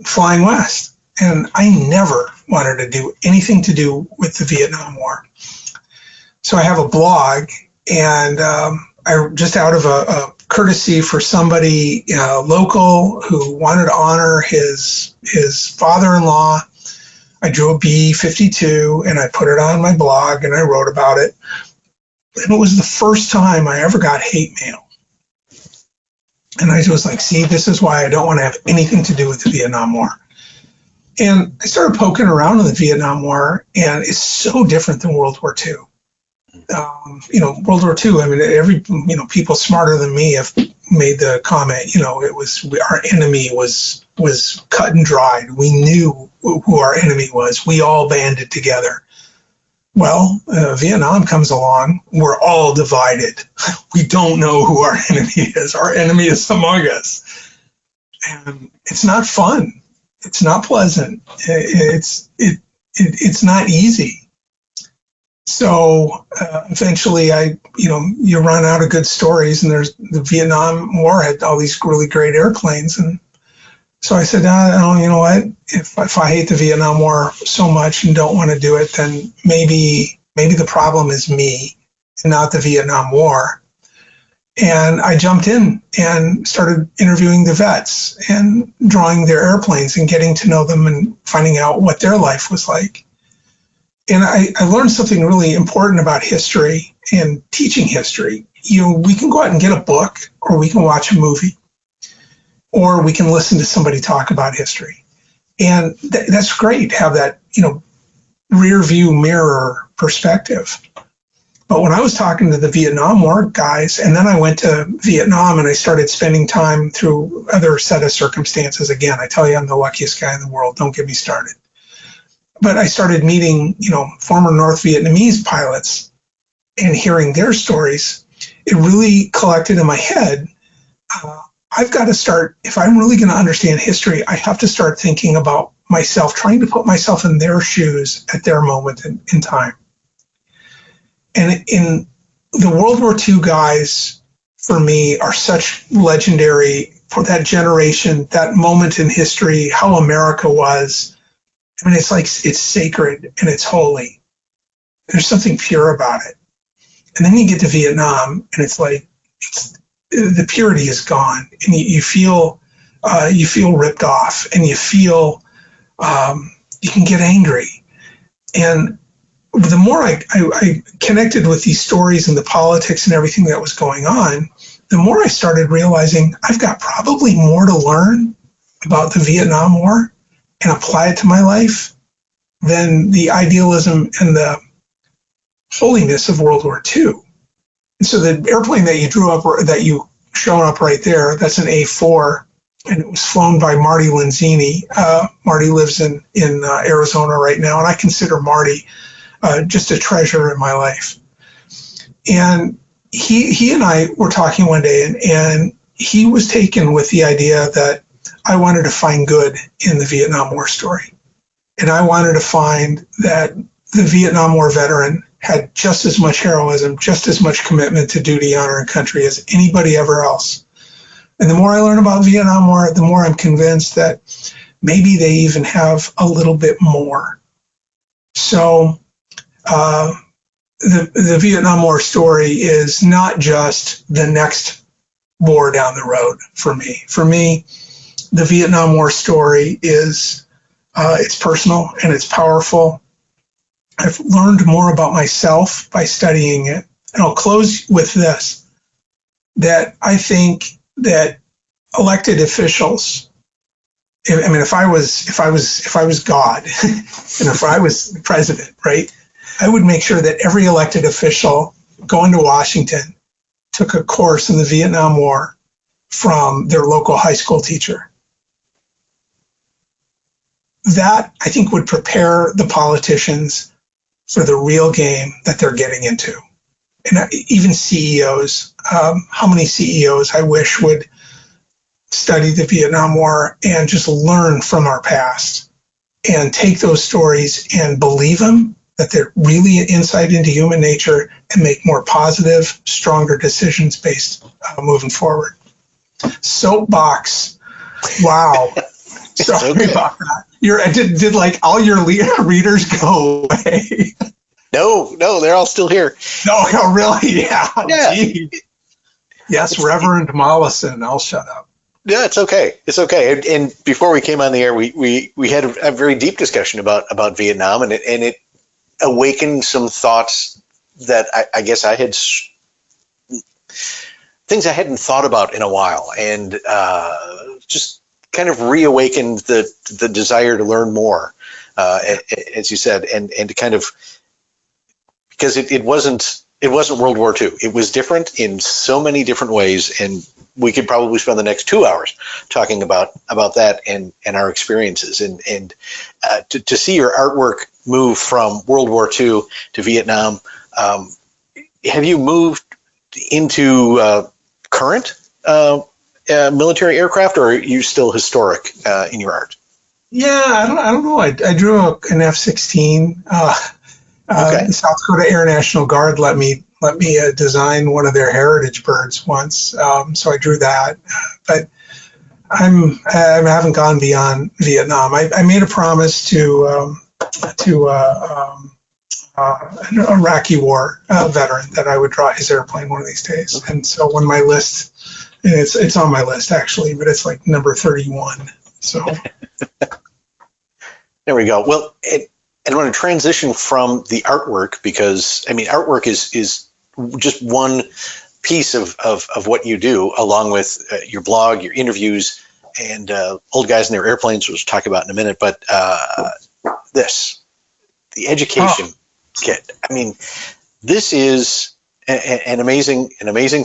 flying west. And I never wanted to do anything to do with the Vietnam War. So I have a blog, and I just out of a courtesy for somebody local who wanted to honor his father-in-law, I drew a B-52 and I put it on my blog and I wrote about it. And it was the first time I ever got hate mail. And I was like, see, this is why I don't want to have anything to do with the Vietnam War. And I started poking around in the Vietnam War, and it's so different than World War II. World War II, I mean, people smarter than me have made the comment, it was, our enemy was cut and dried. We knew who our enemy was. We all banded together. Well, Vietnam comes along. We're all divided. We don't know who our enemy is. Our enemy is among us. And it's not fun. It's not pleasant. It's not easy. So eventually you run out of good stories, and there's the Vietnam War had all these really great airplanes. And so I said, you know what, if I hate the Vietnam War so much and don't want to do it, then maybe the problem is me and not the Vietnam War. And I jumped in and started interviewing the vets and drawing their airplanes and getting to know them and finding out what their life was like. And I learned something really important about history and teaching history. We can go out and get a book, or we can watch a movie, or we can listen to somebody talk about history. And that's great to have that, rear view mirror perspective. But when I was talking to the Vietnam War guys, and then I went to Vietnam and I started spending time through other set of circumstances. Again, I tell you, I'm the luckiest guy in the world. Don't get me started. But I started meeting, former North Vietnamese pilots and hearing their stories. It really collected in my head. I've got to start, if I'm really going to understand history, I have to start thinking about myself, trying to put myself in their shoes at their moment in time. And in the World War II guys, for me, are such legendary for that generation, that moment in history, how America was. I mean, it's like it's sacred and it's holy. There's something pure about it. And then you get to Vietnam, and it's like the purity is gone, and you feel ripped off, and you feel you can get angry. And the more I connected with these stories and the politics and everything that was going on, the more I started realizing I've got probably more to learn about the Vietnam War and apply it to my life than the idealism and the holiness of World War II. And so the airplane that you drew up, that you shown up right there, that's an A4, and it was flown by Marty Lenzini. Marty lives in Arizona right now, and I consider Marty just a treasure in my life. And he and I were talking one day, and he was taken with the idea that I wanted to find good in the Vietnam War story. And I wanted to find that the Vietnam War veteran had just as much heroism, just as much commitment to duty, honor, and country as anybody ever else. And the more I learn about Vietnam War, the more I'm convinced that maybe they even have a little bit more. So the Vietnam War story is not just the next war down the road for me. For me, the Vietnam War story is it's personal and it's powerful. I've learned more about myself by studying it. And I'll close with this, that I think that elected officials, if I was God and if I was president, right, I would make sure that every elected official going to Washington took a course in the Vietnam War from their local high school teacher. That, I think, would prepare the politicians for the real game that they're getting into. And even CEOs, how many CEOs I wish would study the Vietnam War and just learn from our past and take those stories and believe them, that they're really an insight into human nature, and make more positive, stronger decisions based moving forward. Soapbox. Wow. Sorry okay. about that. Did like all your readers go away? No, they're all still here. No, really? Yeah. Yeah. Gee. Yes, Reverend Mollison. I'll shut up. Yeah, it's okay. It's okay. And before we came on the air, we had a very deep discussion about Vietnam, and it awakened some thoughts that I guess I had, things I hadn't thought about in a while, and just kind of reawakened the desire to learn more, as you said, and to kind of, because it wasn't World War II. It was different in so many different ways, and we could probably spend the next 2 hours talking about that and our experiences, and to see your artwork move from World War II to Vietnam. Have you moved into current military aircraft, or are you still historic in your art? Yeah, I don't know. I drew an F-16. Okay. The South Dakota Air National Guard let me design one of their heritage birds once, so I drew that. But I haven't gone beyond Vietnam. I made a promise to an Iraqi war veteran that I would draw his airplane one of these days. Okay. And so when my list, and it's on my list actually, but it's like number 31. So there we go. Well, I want to transition from the artwork, because I mean, artwork is just one piece of what you do, along with your blog, your interviews, and Old Guys in Their Airplanes, which we'll talk about in a minute. But the education kit. I mean, this is an amazing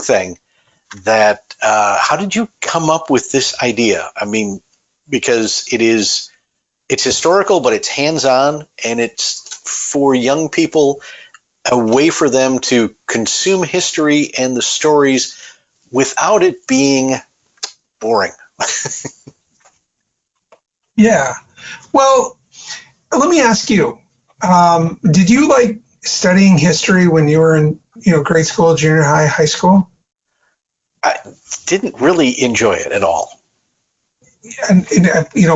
thing. That how did you come up with this idea? I mean, because it's historical, but it's hands-on, and it's for young people, a way for them to consume history and the stories without it being boring. yeah. Well, let me ask you, did you like studying history when you were in grade school, junior high, high school? I didn't really enjoy it at all. And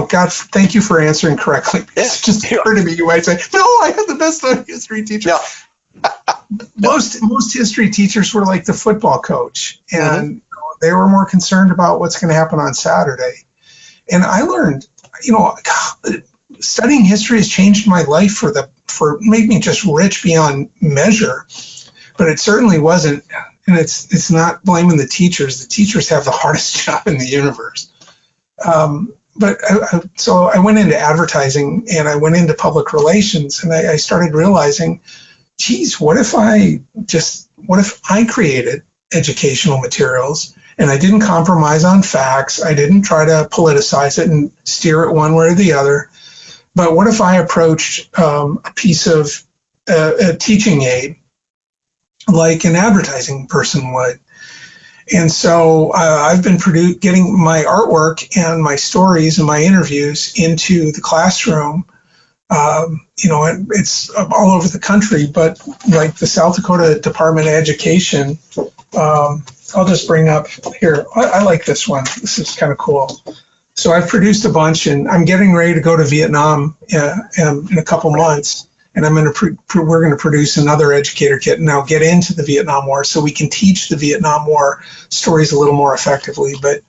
God, thank you for answering correctly. Yeah. It's just occurred to me, you might say, no, I had the best history teacher. No. Most history teachers were like the football coach, and they were more concerned about what's going to happen on Saturday. And I learned, studying history has changed my life for made me just rich beyond measure. But it certainly wasn't, and it's not blaming the teachers. The teachers have the hardest job in the universe. So I went into advertising, and I went into public relations, and I started realizing, geez, what if I created educational materials, and I didn't compromise on facts, I didn't try to politicize it and steer it one way or the other, but what if I approached a piece of a teaching aid like an advertising person would? And so I've been getting my artwork and my stories and my interviews into the classroom. It's all over the country, but like the South Dakota Department of Education, I'll just bring up here. I like this one. This is kind of cool. So I've produced a bunch, and I'm getting ready to go to Vietnam in a couple months. And we're going to produce another educator kit and now get into the Vietnam War so we can teach the Vietnam War stories a little more effectively. But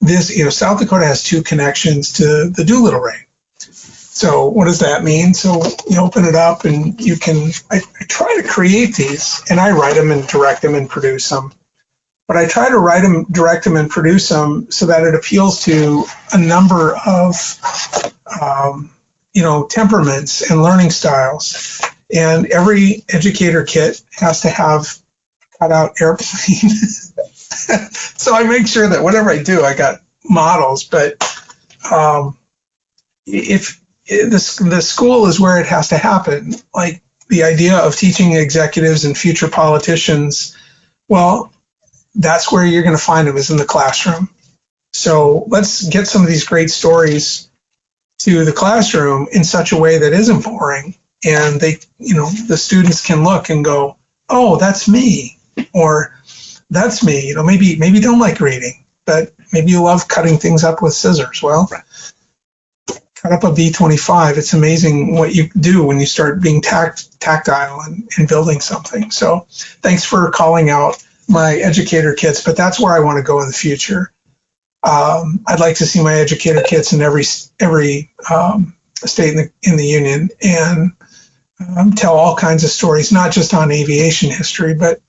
this, South Dakota has two connections to the Doolittle raid. So what does that mean? So you open it up, and I try to create these, and I write them and direct them and produce them. But I try to write them, direct them, and produce them so that it appeals to a number of temperaments and learning styles. And every educator kit has to have cut out airplane. So I make sure that whatever I do, I got models. But if the school is where it has to happen, like the idea of teaching executives and future politicians, well, that's where you're going to find them, is in the classroom. So let's get some of these great stories to the classroom in such a way that isn't boring, and they, the students can look and go, oh, that's me, or that's me. Maybe you don't like reading, but maybe you love cutting things up with scissors. Well, right. Cut up a B-25. It's amazing what you do when you start being tactile and building something. So thanks for calling out my educator kits, but that's where I want to go in the future. I'd like to see my educator kits in every state in the union, and tell all kinds of stories, not just on aviation history, but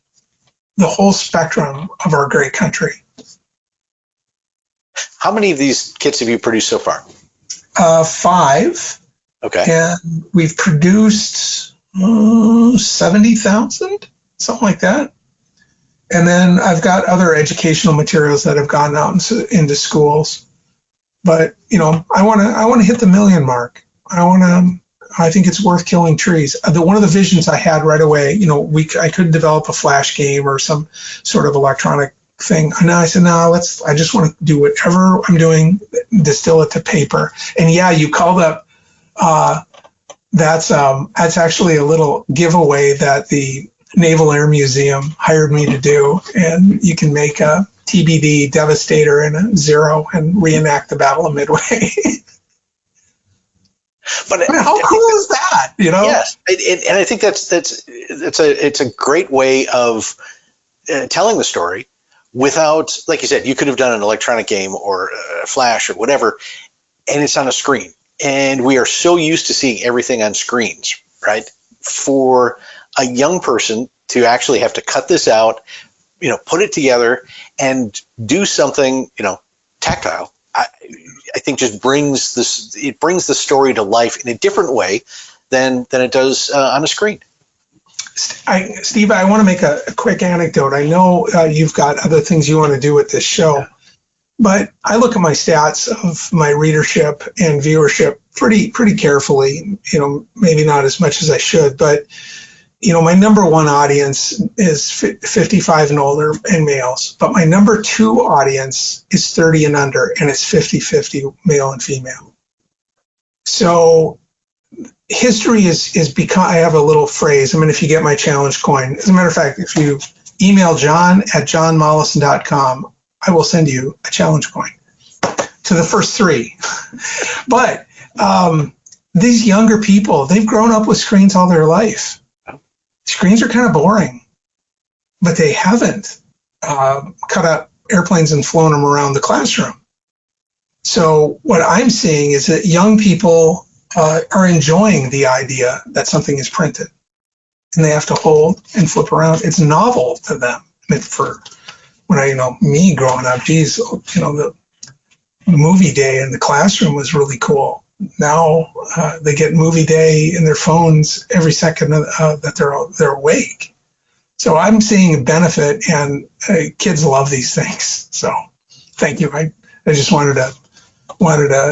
the whole spectrum of our great country. How many of these kits have you produced so far? 5. Okay. And we've produced 70,000, something like that. And then I've got other educational materials that have gone out into schools. But, I want to hit the 1 million mark. I think it's worth killing trees. One of the visions I had right away, I could develop a flash game or some sort of electronic thing. And I said, no, I just want to do whatever I'm doing, distill it to paper. And yeah, you called up, that's actually a little giveaway that the Naval Air Museum hired me to do. And you can make a TBD Devastator and a Zero and reenact the Battle of Midway. But how cool is that? Yes, and I think it's a great way of telling the story without, like you said, you could have done an electronic game or a flash or whatever, and it's on a screen. And we are so used to seeing everything on screens, right? For a young person to actually have to cut this out, put it together and do something, tactile, I think just brings the story to life in a different way than it does on a screen. Steve, I want to make a quick anecdote. I know you've got other things you want to do with this show, but I look at my stats of my readership and viewership pretty carefully. Maybe not as much as I should, but my number one audience is 55 and older and males, but my number 2 audience is 30 and under, and it's 50-50 male and female. So history is become, I have a little phrase. If you get my challenge coin, as a matter of fact, if you email John at johnmollison.com, I will send you a challenge coin to the first 3. But these younger people, they've grown up with screens all their life. Screens are kind of boring, but they haven't cut up airplanes and flown them around the classroom. So what I'm seeing is that young people are enjoying the idea that something is printed and they have to hold and flip around. It's novel to them. For me growing up, the movie day in the classroom was really cool. Now they get movie day in their phones every second that they're awake. So I'm seeing a benefit, and kids love these things. So thank you. I just wanted to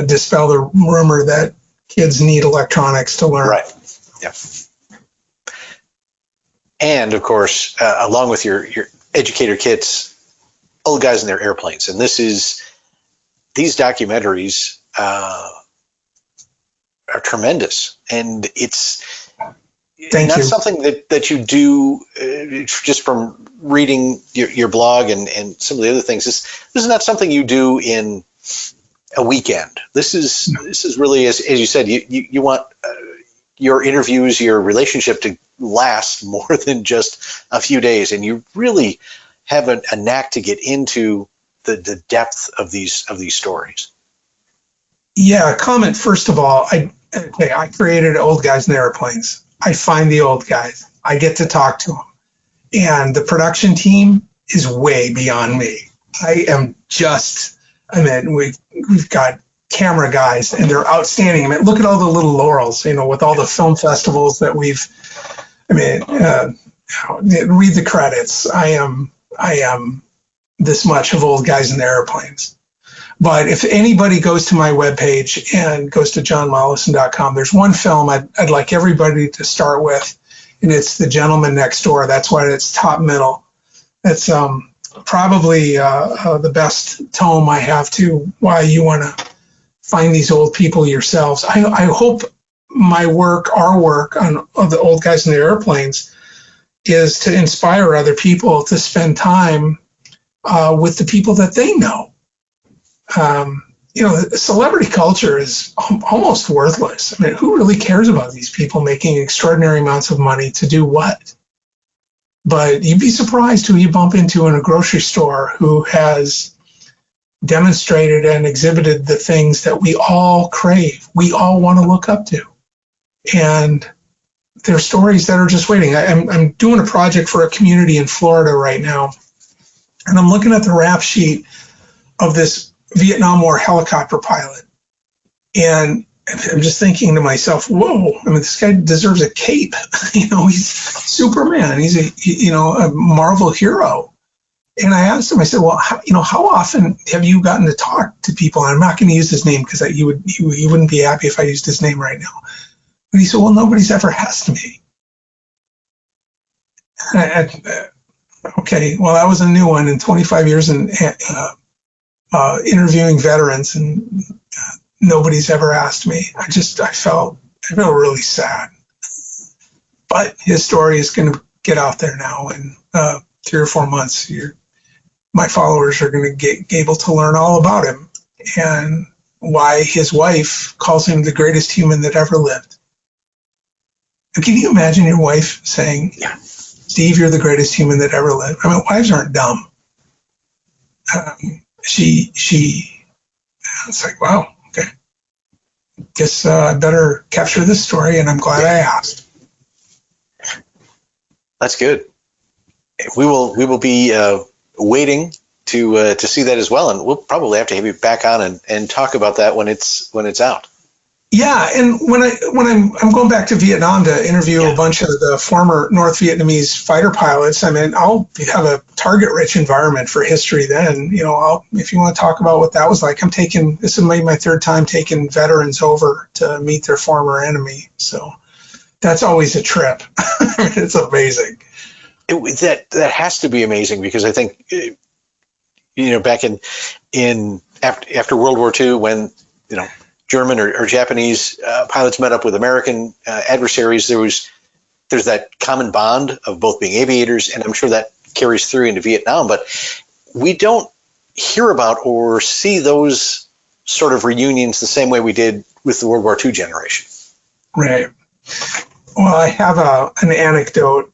dispel the rumor that kids need electronics to learn. Right. Yeah. And of course, along with your educator kits, old guys in their airplanes, and these documentaries are tremendous, and it's not something that you do just from reading your blog and some of the other things. This is not something you do in a weekend. This is really, as you said, you want your interviews, your relationship to last more than just a few days, and you really have a knack to get into the depth of these stories. Yeah, comment first of all. I created Old Guys in Airplanes. I find the old guys. I get to talk to them. And the production team is way beyond me. We've got camera guys, and they're outstanding. Look at all the little laurels, with all the film festivals that read the credits. I am this much of Old Guys in Airplanes. But if anybody goes to my webpage and goes to johnmollison.com, there's one film I'd like everybody to start with, and it's The Gentleman Next Door. That's why it's top middle. It's probably the best tome I have to why you want to find these old people yourselves. I hope my work, our work on the old guys in the airplanes, is to inspire other people to spend time with the people that they know. Celebrity culture is almost worthless. I mean, who really cares about these people making extraordinary amounts of money to do what? But you'd be surprised who you bump into in a grocery store who has demonstrated and exhibited the things that we all crave, we all want to look up to. And there are stories that are just waiting. I'm doing a project for a community in Florida right now, and I'm looking at the rap sheet of this Vietnam War helicopter pilot. And I'm just thinking to myself, whoa, I mean, this guy deserves a cape. He's Superman. He's a Marvel hero. And I asked him, I said, well, how often have you gotten to talk to people? And I'm not going to use his name because he wouldn't be happy if I used his name right now. But he said, well, nobody's ever asked me. Okay, well, that was a new one in 25 years in interviewing veterans, and nobody's ever asked me. I felt really sad. But his story is going to get out there now in 3 or 4 months. My followers are going to get able to learn all about him and why his wife calls him the greatest human that ever lived. Can you imagine your wife saying, yeah, Steve, you're the greatest human that ever lived? I mean, wives aren't dumb. It's like, wow, okay. Guess I better capture this story, and I'm glad I asked. That's good. We will be waiting to see that as well, and we'll probably have to have you back on and talk about that when it's out. Yeah, and when I'm going back to Vietnam to interview a bunch of the former North Vietnamese fighter pilots, I mean, I'll have a target-rich environment for history then. If you want to talk about what that was like, this is maybe my 3rd time taking veterans over to meet their former enemy. So that's always a trip. It's amazing. That has to be amazing, because I think, back in after World War II, when, German or Japanese pilots met up with American adversaries, there's that common bond of both being aviators, and I'm sure that carries through into Vietnam. But we don't hear about or see those sort of reunions the same way we did with the World War II generation. Right. Well, I have an anecdote.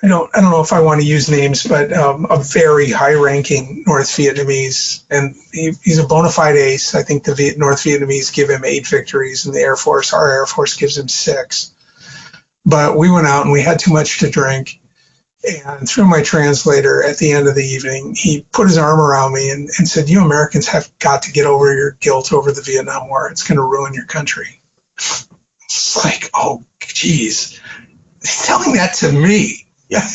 I don't know if I want to use names, but a very high-ranking North Vietnamese, and he's a bona fide ace. I think the North Vietnamese give him 8 victories, and our Air Force gives him 6. But we went out and we had too much to drink, and through my translator at the end of the evening, he put his arm around me and said, "You Americans have got to get over your guilt over the Vietnam War. It's going to ruin your country." It's like, oh, geez, he's telling that to me. Yeah,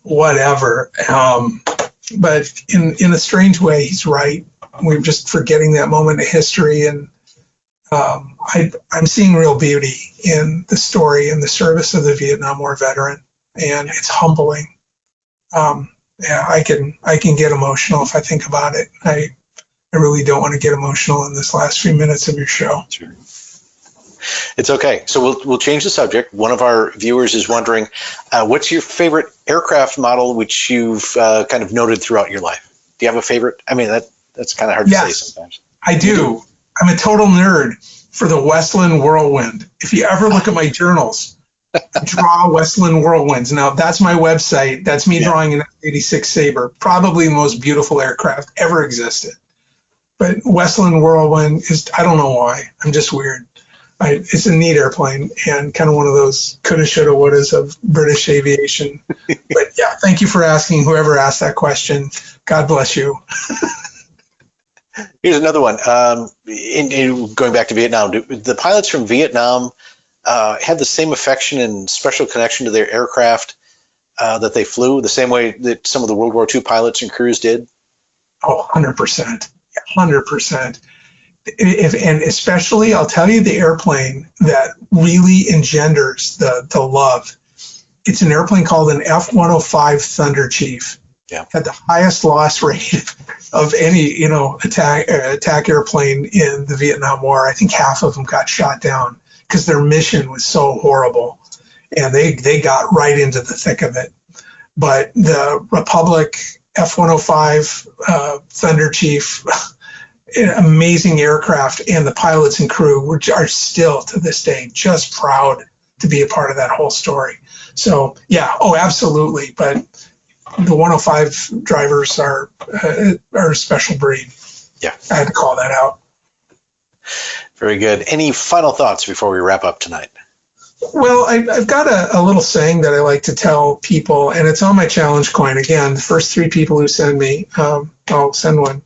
whatever. But in a strange way, he's right. We're just forgetting that moment of history, and I'm seeing real beauty in the story and the service of the Vietnam War veteran, and it's humbling. I can get emotional if I think about it. I really don't want to get emotional in this last few minutes of your show. Sure. It's okay. So we'll change the subject. One of our viewers is wondering, what's your favorite aircraft model which you've kind of noted throughout your life? Do you have a favorite? I mean, that's kind of hard to say sometimes. I do. I'm a total nerd for the Westland Whirlwind. If you ever look at my journals, draw Westland Whirlwinds. Now, that's my website. That's me drawing an F-86 Sabre, probably the most beautiful aircraft ever existed. But Westland Whirlwind is, I don't know why. I'm just weird. It's a neat airplane and kind of one of those coulda, shoulda, wouldas of British aviation. But yeah, thank you for asking, whoever asked that question. God bless you. Here's another one. In going back to Vietnam, do the pilots from Vietnam have the same affection and special connection to their aircraft that they flew, the same way that some of the World War II pilots and crews did? Oh, 100%. 100%. And especially, I'll tell you, the airplane that really engenders the love It's an airplane called an F-105 Thunder Chief. Yeah. Had the highest loss rate of any, attack airplane in the Vietnam War. I think half of them got shot down because their mission was so horrible, and they got right into the thick of it. But the Republic F-105 Thunder Chief, amazing aircraft, and the pilots and crew are still to this day just proud to be a part of that whole story. So yeah, absolutely. But the 105 drivers are a special breed. Yeah, I had to call that out. Very good. Any final thoughts before we wrap up tonight? Well, I've got a little saying that I like to tell people, and it's on my challenge coin. Again, the first 3 people who send me, I'll send one.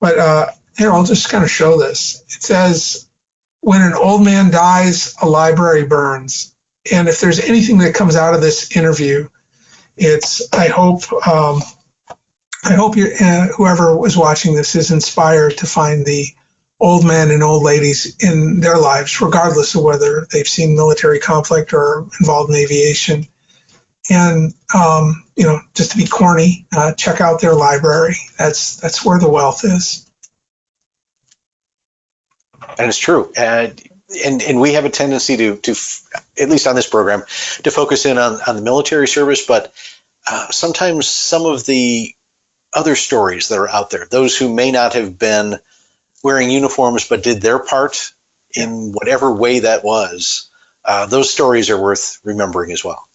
But here, I'll just kind of show this. It says, when an old man dies, a library burns. And if there's anything that comes out of this interview, it's I hope whoever was watching this is inspired to find the old men and old ladies in their lives, regardless of whether they've seen military conflict or involved in aviation. And just to be corny, check out their library. That's where the wealth is. And it's true. And we have a tendency to, at least on this program, to focus in on the military service, but sometimes some of the other stories that are out there, those who may not have been wearing uniforms but did their part in whatever way that was, those stories are worth remembering as well.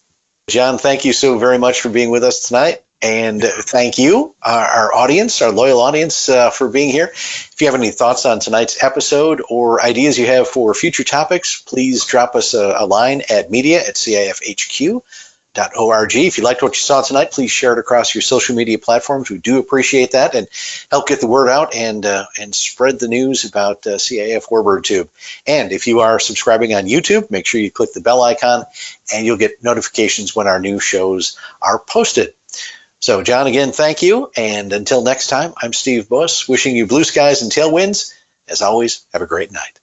John, thank you so very much for being with us tonight. And thank you, our audience, our loyal audience, for being here. If you have any thoughts on tonight's episode or ideas you have for future topics, please drop us a line at media@cafhq.org. If you liked what you saw tonight, please share it across your social media platforms. We do appreciate that, and help get the word out and spread the news about CAF Warbird Tube. And if you are subscribing on YouTube, make sure you click the bell icon, and you'll get notifications when our new shows are posted. So, John, again, thank you. And until next time, I'm Steve Buss, wishing you blue skies and tailwinds. As always, have a great night.